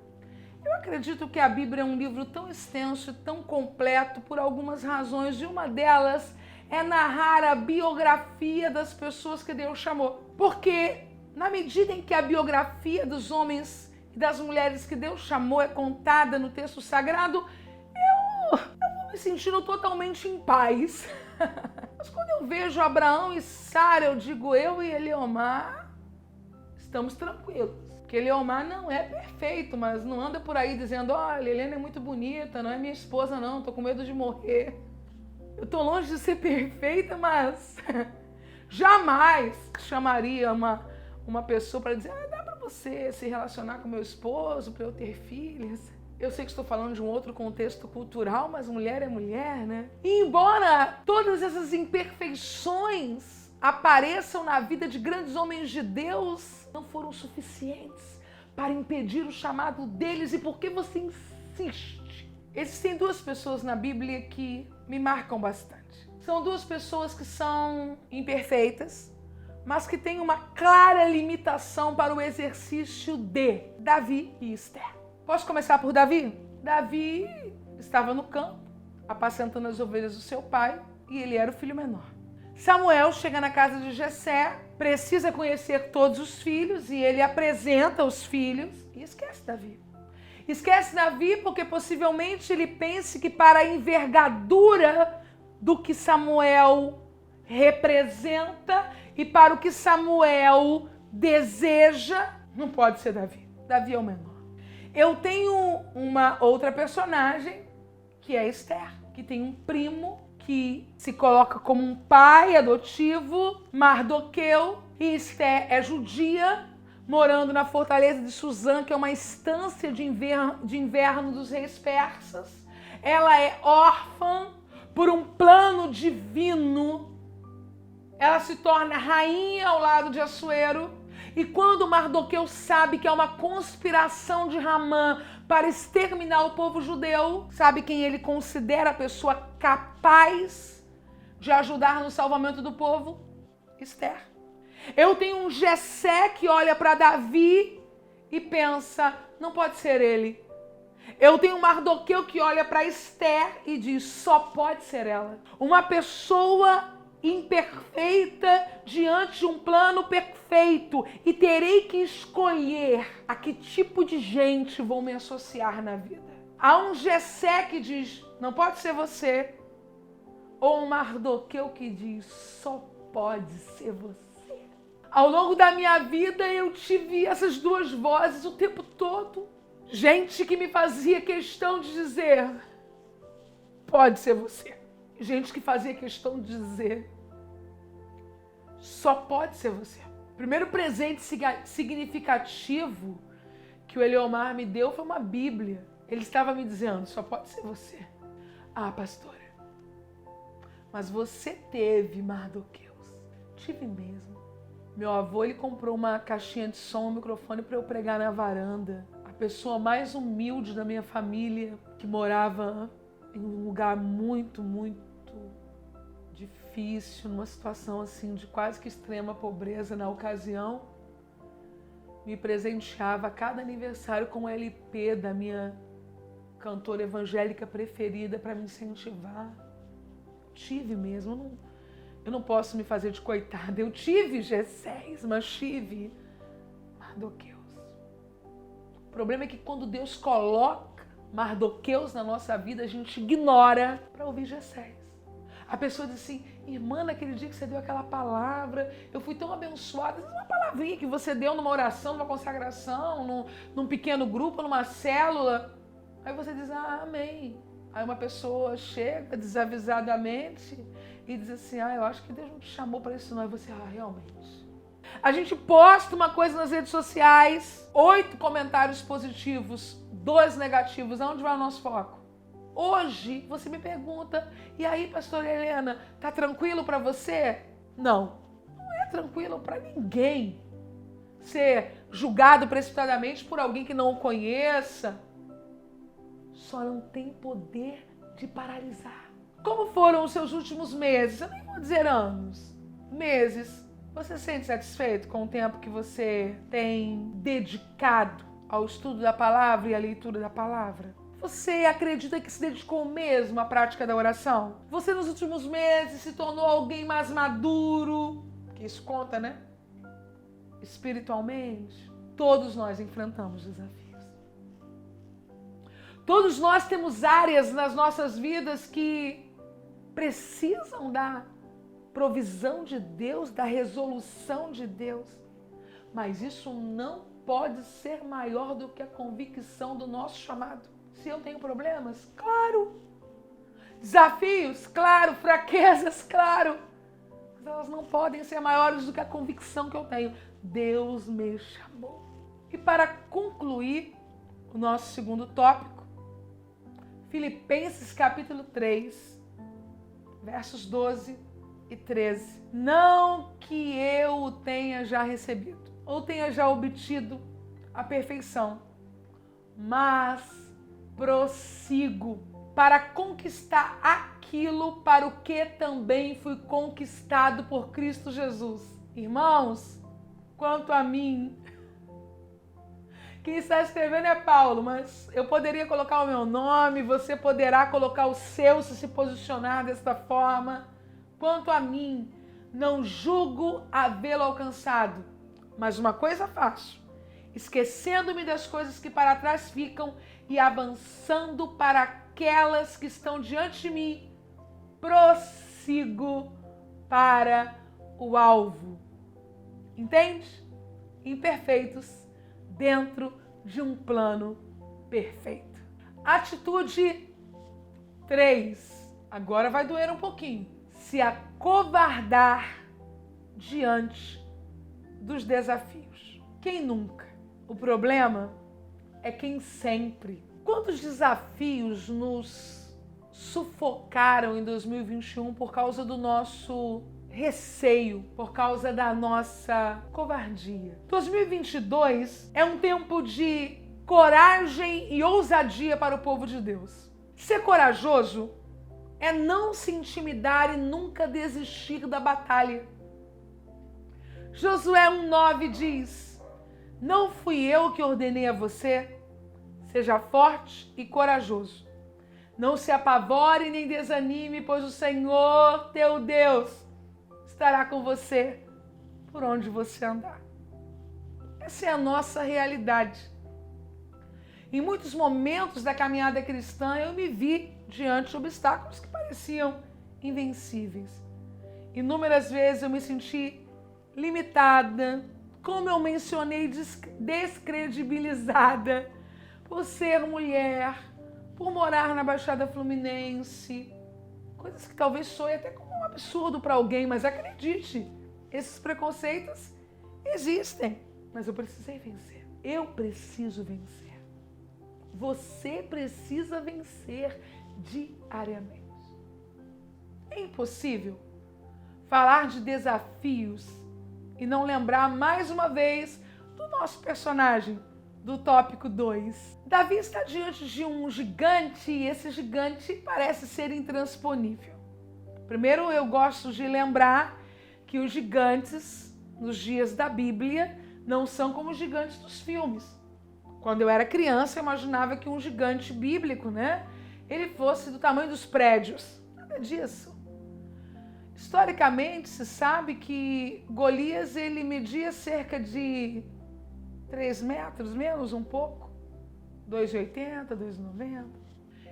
Eu acredito que a Bíblia é um livro tão extenso e tão completo por algumas razões, e uma delas é narrar a biografia das pessoas que Deus chamou. Porque na medida em que a biografia dos homens e das mulheres que Deus chamou é contada no texto sagrado, eu vou me sentindo totalmente em paz. Mas quando eu vejo Abraão e Sara, eu digo, eu e Eliomar estamos tranquilos. Porque Eliomar não é perfeito, mas não anda por aí dizendo, olha, Helena é muito bonita, não é minha esposa não, tô com medo de morrer. Eu tô longe de ser perfeita, mas jamais chamaria uma pessoa para dizer, dá para você se relacionar com meu esposo, para eu ter filhos. Eu sei que estou falando de um outro contexto cultural, mas mulher é mulher, né? E embora todas essas imperfeições apareçam na vida de grandes homens de Deus, não foram suficientes para impedir o chamado deles. E por que você insiste? Existem duas pessoas na Bíblia que me marcam bastante. São duas pessoas que são imperfeitas, mas que têm uma clara limitação para o exercício de Davi e Esther. Posso começar por Davi? Davi estava no campo, apacentando as ovelhas do seu pai, e ele era o filho menor. Samuel chega na casa de Jessé, precisa conhecer todos os filhos, e ele apresenta os filhos e esquece Davi. Esquece Davi porque possivelmente ele pense que para a envergadura do que Samuel representa e para o que Samuel deseja, não pode ser Davi. Davi é o menor. Eu tenho uma outra personagem, que é Esther, que tem um primo que se coloca como um pai adotivo, Mardoqueu, e Esther é judia, morando na fortaleza de Suzã, que é uma estância de inverno dos reis persas. Ela é órfã. Por um plano divino, ela se torna rainha ao lado de Assuero. E quando Mardoqueu sabe que é uma conspiração de Hamã para exterminar o povo judeu, sabe quem ele considera a pessoa capaz de ajudar no salvamento do povo? Esther. Eu tenho um Jessé que olha para Davi e pensa, não pode ser ele. Eu tenho um Mardoqueu que olha para Esther e diz, só pode ser ela. Uma pessoa imperfeita diante de um plano perfeito, e terei que escolher a que tipo de gente vou me associar na vida. Há um Jessé que diz, não pode ser você, ou um Mardoqueu que diz, só pode ser você? Ao longo da minha vida eu tive essas duas vozes o tempo todo. Gente que me fazia questão de dizer, pode ser você. Gente que fazia questão de dizer, só pode ser você. O primeiro presente significativo que o Eliomar me deu foi uma Bíblia. Ele estava me dizendo, só pode ser você. Ah, pastora, mas você teve Mardoqueus. Tive mesmo. Meu avô, ele comprou uma caixinha de som, um microfone para eu pregar na varanda. A pessoa mais humilde da minha família, que morava em um lugar muito, muito difícil, numa situação assim de quase que extrema pobreza na ocasião, me presenteava a cada aniversário com um LP da minha cantora evangélica preferida para me incentivar. Tive mesmo, eu não posso me fazer de coitada. Eu tive G6, mas tive Mardoqueus. O problema é que quando Deus coloca Mardoqueus na nossa vida, a gente ignora para ouvir G6. A pessoa diz assim, irmã, naquele dia que você deu aquela palavra, eu fui tão abençoada. Uma palavrinha que você deu numa oração, numa consagração, num pequeno grupo, numa célula. Aí você diz, amém. Aí uma pessoa chega desavisadamente e diz assim, eu acho que Deus não te chamou para isso não. Aí você, realmente. A gente posta uma coisa nas redes sociais, 8 comentários positivos, 2 negativos. Aonde vai o nosso foco? Hoje, você me pergunta, e aí, pastora Helena, tá tranquilo para você? Não, não é tranquilo para ninguém ser julgado precipitadamente por alguém que não o conheça. Só não tem poder de paralisar. Como foram os seus últimos meses? Eu nem vou dizer anos, meses. Você se sente satisfeito com o tempo que você tem dedicado ao estudo da palavra e à leitura da palavra? Você acredita que se dedicou mesmo à prática da oração? Você nos últimos meses se tornou alguém mais maduro? Que isso conta, né? Espiritualmente. Todos nós enfrentamos desafios. Todos nós temos áreas nas nossas vidas que precisam da provisão de Deus, da resolução de Deus. Mas isso não pode ser maior do que a convicção do nosso chamado. Se eu tenho problemas, claro. Desafios, claro. Fraquezas, claro. Mas elas não podem ser maiores do que a convicção que eu tenho. Deus me chamou. E para concluir o nosso segundo tópico, Filipenses capítulo 3, versos 12 e 13. Não que eu o tenha já recebido, ou tenha já obtido a perfeição, mas prossigo para conquistar aquilo para o que também fui conquistado por Cristo Jesus. Irmãos, quanto a mim, quem está escrevendo é Paulo, mas eu poderia colocar o meu nome, você poderá colocar o seu se posicionar desta forma. Quanto a mim, não julgo havê-lo alcançado, mas uma coisa faço, esquecendo-me das coisas que para trás ficam e avançando para aquelas que estão diante de mim, prossigo para o alvo. Entende? Imperfeitos dentro de um plano perfeito. Atitude 3. Agora vai doer um pouquinho. Se acovardar diante dos desafios. Quem nunca? O problema é quem sempre. Quantos desafios nos sufocaram em 2021 por causa do nosso receio, por causa da nossa covardia? 2022 é um tempo de coragem e ousadia para o povo de Deus. Ser corajoso é não se intimidar e nunca desistir da batalha. Josué 1:9 diz: não fui eu que ordenei a você? Seja forte e corajoso. Não se apavore nem desanime, pois o Senhor, teu Deus, estará com você por onde você andar. Essa é a nossa realidade. Em muitos momentos da caminhada cristã, eu me vi diante de obstáculos que pareciam invencíveis. Inúmeras vezes eu me senti limitada, como eu mencionei, descredibilizada por ser mulher, por morar na Baixada Fluminense, coisas que talvez soem até como um absurdo para alguém, mas acredite, esses preconceitos existem, mas eu precisei vencer. Eu preciso vencer. Você precisa vencer diariamente. É impossível falar de desafios e não lembrar mais uma vez do nosso personagem do tópico 2. Davi está diante de um gigante e esse gigante parece ser intransponível. Primeiro, eu gosto de lembrar que os gigantes nos dias da Bíblia não são como os gigantes dos filmes. Quando eu era criança, eu imaginava que um gigante bíblico, ele fosse do tamanho dos prédios. Nada disso. Historicamente, se sabe que Golias ele media cerca de 3 metros, menos um pouco, 2,80, 2,90.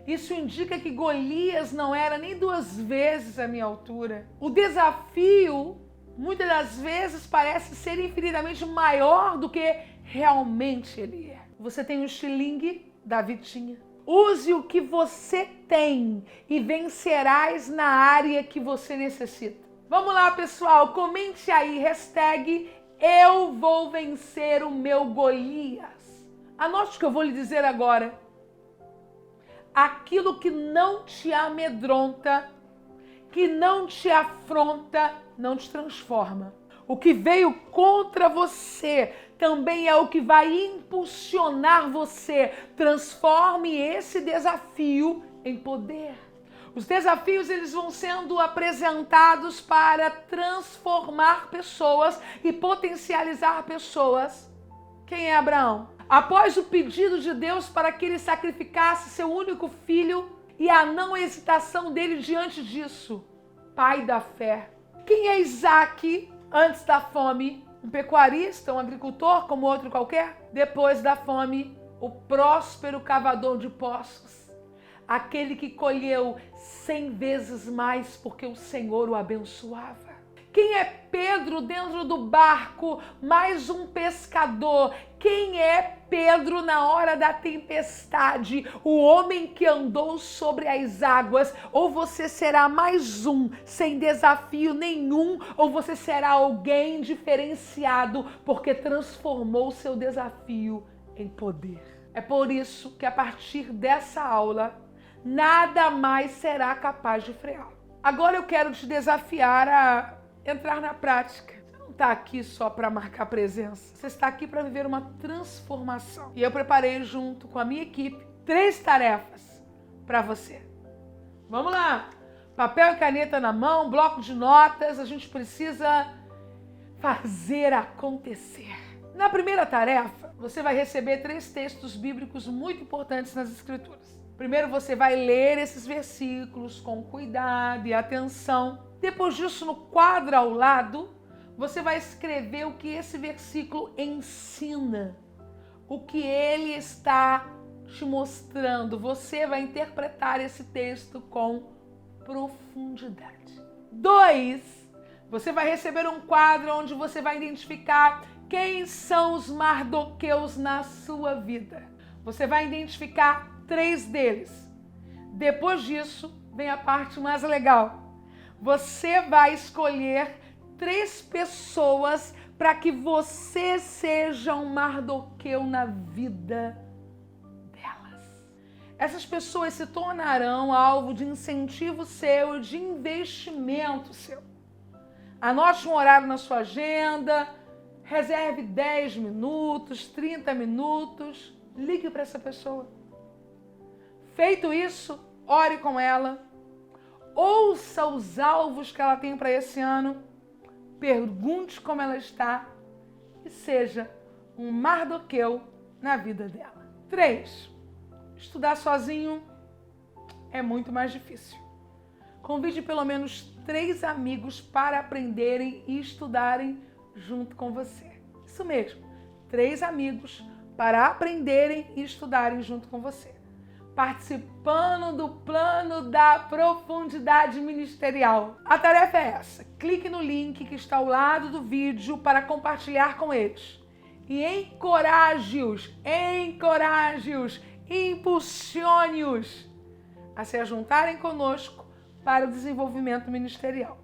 Isso indica que Golias não era nem 2 vezes a minha altura. O desafio, muitas das vezes, parece ser infinitamente maior do que realmente ele é. Você tem um estilingue, Davi tinha. Use o que você tem e vencerás na área que você necessita. Vamos lá, pessoal, comente aí, hashtag eu vou vencer o meu Golias. Anote o que eu vou lhe dizer agora. Aquilo que não te amedronta, que não te afronta, não te transforma. O que veio contra você também é o que vai impulsionar você. Transforme esse desafio em poder. Os desafios eles vão sendo apresentados para transformar pessoas e potencializar pessoas. Quem é Abraão? Após o pedido de Deus para que ele sacrificasse seu único filho e a não hesitação dele diante disso, pai da fé. Quem é Isaac antes da fome? Um pecuarista, um agricultor como outro qualquer? Depois da fome, o próspero cavador de poços. Aquele que colheu 100 vezes mais porque o Senhor o abençoava. Quem é Pedro dentro do barco? Mais um pescador. Quem é Pedro na hora da tempestade? O homem que andou sobre as águas. Ou você será mais um sem desafio nenhum, ou você será alguém diferenciado porque transformou seu desafio em poder. É por isso que a partir dessa aula, nada mais será capaz de freá-lo. Agora eu quero te desafiar a entrar na prática. Você não está aqui só para marcar presença. Você está aqui para viver uma transformação. E eu preparei junto com a minha equipe 3 tarefas para você. Vamos lá. Papel e caneta na mão, bloco de notas. A gente precisa fazer acontecer. Na primeira tarefa, você vai receber 3 textos bíblicos muito importantes nas Escrituras. Primeiro você vai ler esses versículos com cuidado e atenção. Depois disso, no quadro ao lado, você vai escrever o que esse versículo ensina, o que ele está te mostrando. Você vai interpretar esse texto com profundidade. 2, você vai receber um quadro onde você vai identificar quem são os mardoqueus na sua vida. Você vai identificar 3 deles. Depois disso, vem a parte mais legal. Você vai escolher 3 pessoas para que você seja um mardoqueu na vida delas. Essas pessoas se tornarão alvo de incentivo seu, de investimento seu. Anote um horário na sua agenda, reserve 10 minutos, 30 minutos, ligue para essa pessoa. Feito isso, ore com ela, ouça os alvos que ela tem para esse ano, pergunte como ela está e seja um mardoqueu na vida dela. 3, estudar sozinho é muito mais difícil. Convide pelo menos 3 amigos para aprenderem e estudarem junto com você. Isso mesmo, 3 amigos para aprenderem e estudarem junto com você. participando do plano da profundidade ministerial. A tarefa é essa: clique no link que está ao lado do vídeo para compartilhar com eles. E encoraje-os, impulsione-os a se juntarem conosco para o desenvolvimento ministerial.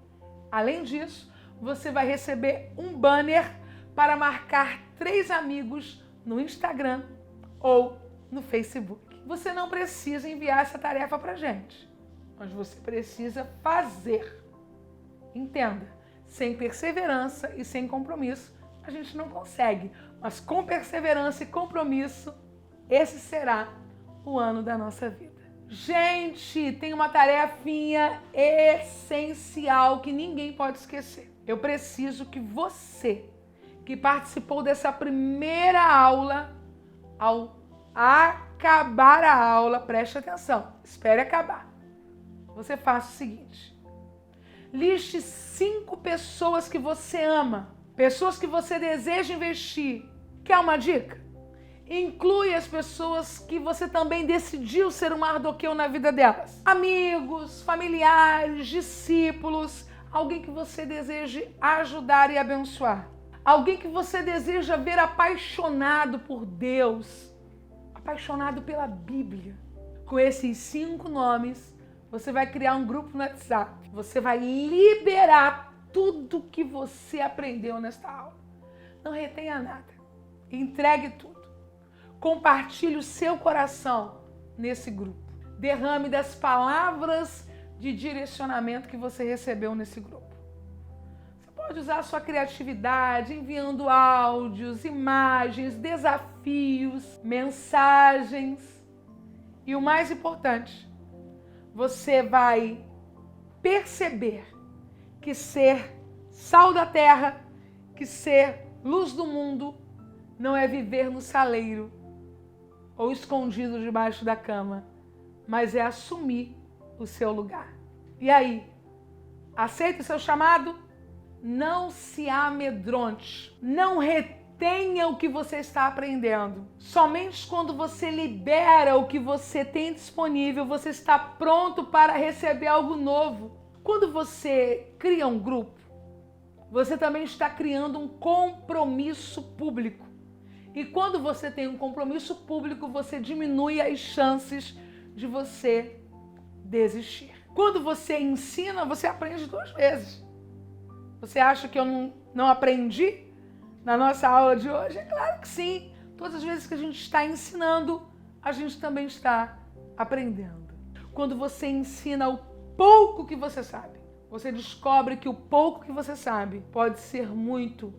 Além disso, você vai receber um banner para marcar 3 amigos no Instagram ou no Facebook. Você não precisa enviar essa tarefa para a gente, mas você precisa fazer. Entenda, sem perseverança e sem compromisso, a gente não consegue, mas com perseverança e compromisso, esse será o ano da nossa vida. Gente, tem uma tarefinha essencial que ninguém pode esquecer. Eu preciso que você, que participou dessa primeira aula, ao acabar a aula, preste atenção, espere acabar. Você faça o seguinte: liste 5 pessoas que você ama, pessoas que você deseja investir. Quer uma dica? Inclui as pessoas que você também decidiu ser um Mardoqueu na vida delas. Amigos, familiares, discípulos, alguém que você deseje ajudar e abençoar. Alguém que você deseja ver apaixonado por Deus, apaixonado pela Bíblia. Com esses 5 nomes, você vai criar um grupo no WhatsApp. Você vai liberar tudo que você aprendeu nesta aula. Não retenha nada. Entregue tudo. Compartilhe o seu coração nesse grupo. Derrame das palavras de direcionamento que você recebeu nesse grupo. Você pode usar a sua criatividade, enviando áudios, imagens, desafios, mensagens. E o mais importante, você vai perceber que ser sal da terra, que ser luz do mundo, não é viver no saleiro ou escondido debaixo da cama, mas é assumir o seu lugar. E aí, aceita o seu chamado? Não se amedronte, não retenha o que você está aprendendo. Somente quando você libera o que você tem disponível, você está pronto para receber algo novo. Quando você cria um grupo, você também está criando um compromisso público. E quando você tem um compromisso público, você diminui as chances de você desistir. Quando você ensina, você aprende 2 vezes. Você acha que eu não aprendi na nossa aula de hoje? É claro que sim. Todas as vezes que a gente está ensinando, a gente também está aprendendo. Quando você ensina o pouco que você sabe, você descobre que o pouco que você sabe pode ser muito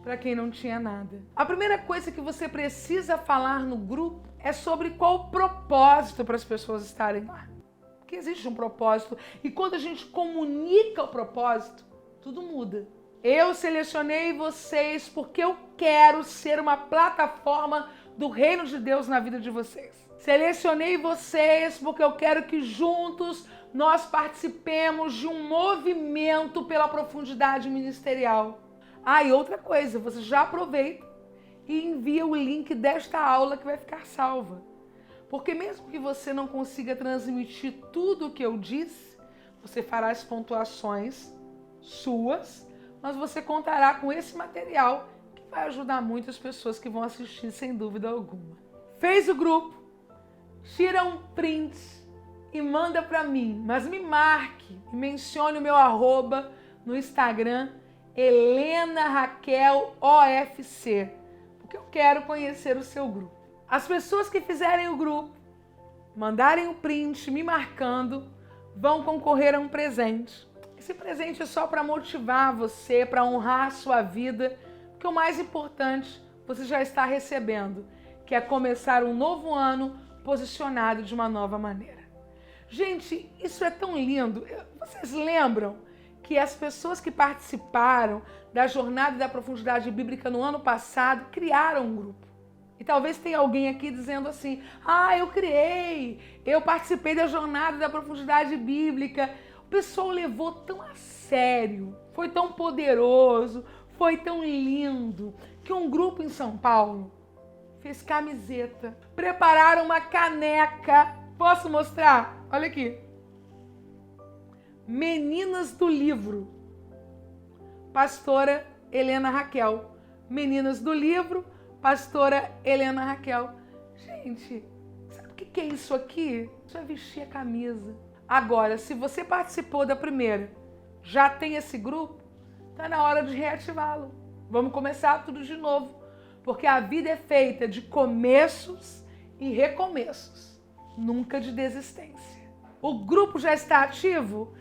para quem não tinha nada. A primeira coisa que você precisa falar no grupo é sobre qual o propósito para as pessoas estarem lá. Porque existe um propósito e quando a gente comunica o propósito, tudo muda. Eu selecionei vocês porque eu quero ser uma plataforma do reino de Deus na vida de vocês. Selecionei vocês porque eu quero que juntos nós participemos de um movimento pela profundidade ministerial. Ah, e outra coisa, você já aproveita e envia o link desta aula que vai ficar salva. Porque mesmo que você não consiga transmitir tudo o que eu disse, você fará as pontuações suas, mas você contará com esse material que vai ajudar muitas pessoas que vão assistir sem dúvida alguma. Fez o grupo? Tira um print e manda para mim, mas me marque e mencione o meu @ no Instagram, Helena Raquel OFC, porque eu quero conhecer o seu grupo. As pessoas que fizerem o grupo, mandarem o print me marcando, vão concorrer a um presente. Esse presente é só para motivar você, para honrar a sua vida, porque o mais importante você já está recebendo, que é começar um novo ano posicionado de uma nova maneira. Gente, isso é tão lindo. Vocês lembram que as pessoas que participaram da Jornada da Profundidade Bíblica no ano passado criaram um grupo? E talvez tenha alguém aqui dizendo assim: ah, eu participei da Jornada da Profundidade Bíblica. O pessoal levou tão a sério, foi tão poderoso, foi tão lindo, que um grupo em São Paulo fez camiseta, prepararam uma caneca. Posso mostrar? Olha aqui. Meninas do Livro. Pastora Helena Raquel. Meninas do Livro, pastora Helena Raquel. Gente, sabe o que é isso aqui? Isso é vestir a camisa. Agora, se você participou da primeira, já tem esse grupo, tá na hora de reativá-lo. Vamos começar tudo de novo, porque a vida é feita de começos e recomeços, nunca de desistência. O grupo já está ativo?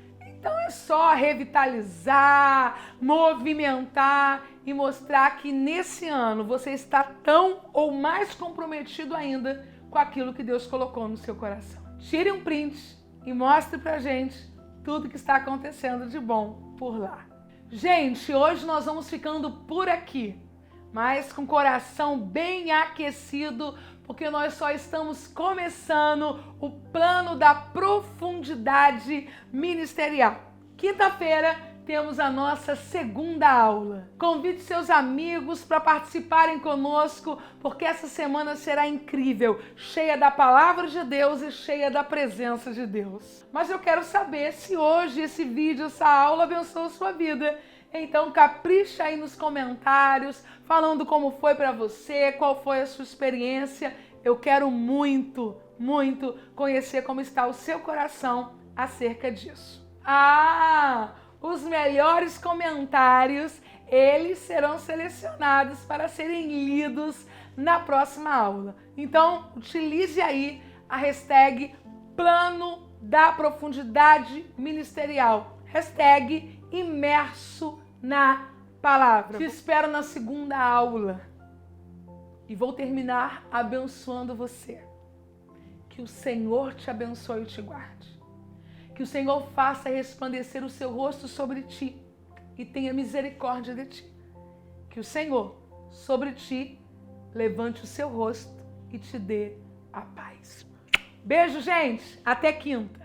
Então é só revitalizar, movimentar e mostrar que nesse ano você está tão ou mais comprometido ainda com aquilo que Deus colocou no seu coração. Tire um print e mostre pra gente tudo que está acontecendo de bom por lá. Gente, hoje nós vamos ficando por aqui, mas com o coração bem aquecido, porque nós só estamos começando o plano da profundidade ministerial. Quinta-feira temos a nossa segunda aula. Convide seus amigos para participarem conosco, porque essa semana será incrível, cheia da palavra de Deus e cheia da presença de Deus. Mas eu quero saber se hoje esse vídeo, essa aula abençoou a sua vida. Então capricha aí nos comentários, falando como foi para você, qual foi a sua experiência. Eu quero muito, muito conhecer como está o seu coração acerca disso. Os melhores comentários, eles serão selecionados para serem lidos na próxima aula. Então, utilize aí a hashtag Plano da Profundidade Ministerial. Hashtag imerso na palavra. Te espero na segunda aula. E vou terminar abençoando você. Que o Senhor te abençoe e te guarde. Que o Senhor faça resplandecer o seu rosto sobre ti e tenha misericórdia de ti. Que o Senhor, sobre ti, levante o seu rosto e te dê a paz. Beijo, gente. Até quinta.